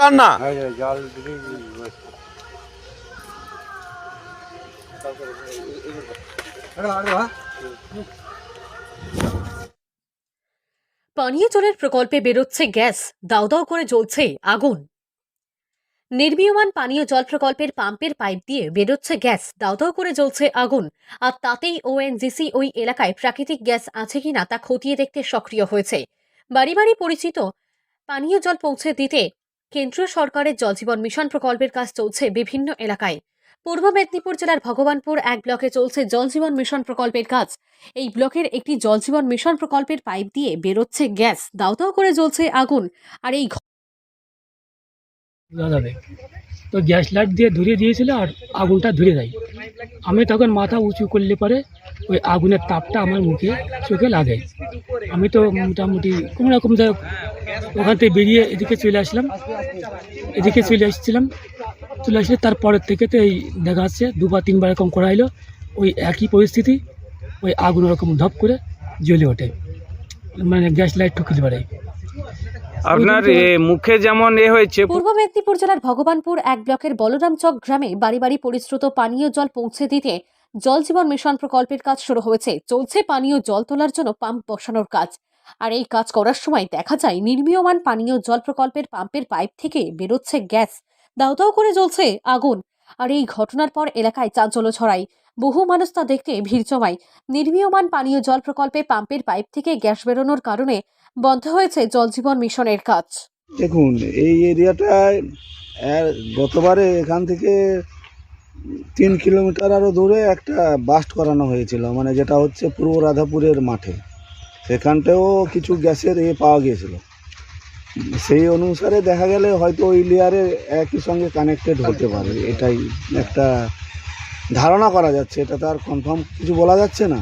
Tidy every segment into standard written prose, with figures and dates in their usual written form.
না জল পানীয় জলের প্রকল্পে বেরোচ্ছে গ্যাস, দাউ দাউ করে জ্বলছে আগুন। নির্মীয়মান পানীয় জল প্রকল্পের পাম্পের পাইপ দিয়ে বেরোচ্ছে গ্যাস, দাউ দাউ করে জ্বলছে আগুন। আর তাতেই ওএনজিসি ওই এলাকায় প্রাকৃতিক গ্যাস আছে কিনা তা খতিয়ে দেখতে সক্রিয় হয়েছে। বাড়ি বাড়ি পরিচিত পানীয় জল পৌঁছে দিতে কেন্দ্রীয় সরকারের জল জীবন মিশন প্রকল্পের কাজ চলছে বিভিন্ন এলাকায়। পূর্ব মেদিনীপুর জেলার ভগবানপুর এক ব্লকে চলছে জল জীবন মিশন প্রকল্পের কাজ। এই ব্লকের একটি জল জীবন মিশন প্রকল্পের পাইপ দিয়ে বেরোচ্ছে গ্যাস, দাউ দাউ করে জ্বলছে আগুন। আর এই যাবে তো গ্যাস লাইট দিয়ে ধরিয়ে দিয়েছিল আর আগুনটা ধরে দেয়। আমি তখন মাথা উঁচু করলে পরে ওই আগুনের তাপটা আমার মুখে চোখে লাগে। আমি তো মোটামুটি কোনো রকম যাই হোক ওখান থেকে বেরিয়ে এদিকে চলে আসলাম, চলে আসলে তারপরের থেকে তো এই দেখা যাচ্ছে দুবার তিনবার এরকম করা হলো, ওই একই পরিস্থিতি, ওই আগুন ওরকম ধপ করে জ্বলে ওঠে, মানে গ্যাস লাইট ঠুকিতে পারে। আপনার মুখে যেমন হয়েছে। পূর্ব মেদিনীপুর জেলার ভগবানপুর এক ব্লকের বলরামচক গ্রামে বাড়ি বাড়ি পরিশ্রুত পানীয় জল পৌঁছে দিতে জল জীবন মিশন প্রকল্পের কাজ শুরু হয়েছে। চলছে পানীয় জল তোলার জন্য পাম্প বসানোর কাজ। আর এই কাজ করার সময় দেখা যায় নির্মীয়মান পানীয় জল প্রকল্পের পাম্পের পাইপ থেকে বেরোচ্ছে গ্যাস, দাউ দাউ করে জ্বলছে আগুন। আর এই ঘটনার পর এলাকায় চাঞ্চল্য ছড়ায়। বহু মানুষ তা দেখতে ভিড় জমায়। নির্মীয়মান পানীয় জল প্রকল্পে পাম্পের পাইপ থেকে গ্যাস বেরোনোর কারণে বন্ধ হয়েছে জল জীবন মিশনের কাজ। দেখুন, এই এরিয়াটায় গতবারে এখান থেকে 3 কিলোমিটার আরও দূরে একটা বাস্ট করানো হয়েছিল, মানে যেটা হচ্ছে পূর্ব রাধাপুরের মাঠে। সেখানটাও কিছু গ্যাসের পাওয়া গিয়েছিল। সেই অনুসারে দেখা গেলে হয়তো ওই লেয়ারে একই সঙ্গে কানেক্টেড হতে পারে, এটাই একটা ধারণা করা যাচ্ছে। এটা তো আর কনফার্ম কিছু বলা যাচ্ছে না।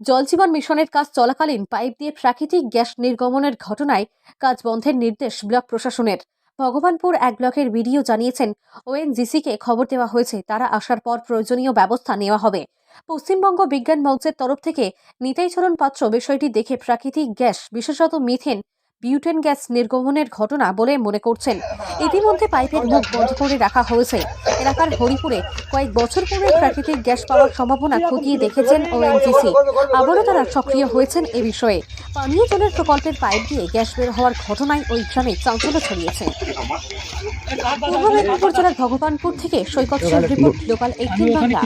জল জীবন মিশনের কাজ চলাকালীন পাইপ দিয়ে প্রাকৃতিক গ্যাস নির্গমনের ঘটনায় কাজ বন্ধের নির্দেশ ব্লক প্রশাসনের। ভগবানপুর এক ব্লকের বিডিও জানিয়েছেন ওএনজিসিকে খবর দেওয়া হয়েছে, তারা আসার পর প্রয়োজনীয় ব্যবস্থা নেওয়া হবে। পশ্চিমবঙ্গ বিজ্ঞান মঞ্চের তরফ থেকে নিতাইচরণ পাত্র বিষয়টি দেখে প্রাকৃতিক গ্যাস, বিশেষত মিথেন বিউটেন গ্যাস নির্গমনের ঘটনা বলে মনে করছেন। ইতিমধ্যে পাইপের মুখ বন্ধ করে রাখা হয়েছে। এলাকার হরিপুরে কয়েক বছর পূর্বে প্রাকৃতিক গ্যাস পাওয়ার সম্ভাবনা খতিয়ে দেখেছেন ওএনজিসি। আবারও তারা সক্রিয় হয়েছেন এ বিষয়ে। পানীয় জলের প্রকল্পের পাইপ দিয়ে গ্যাস বের হওয়ার ঘটনায় ওই গ্রামে চাঞ্চল্য ছড়িয়েছে। পূর্ব মেদিনীপুর জেলার ভগবানপুর থেকে সৈকত সেন রিপোর্ট, লোকাল 18 বাংলা।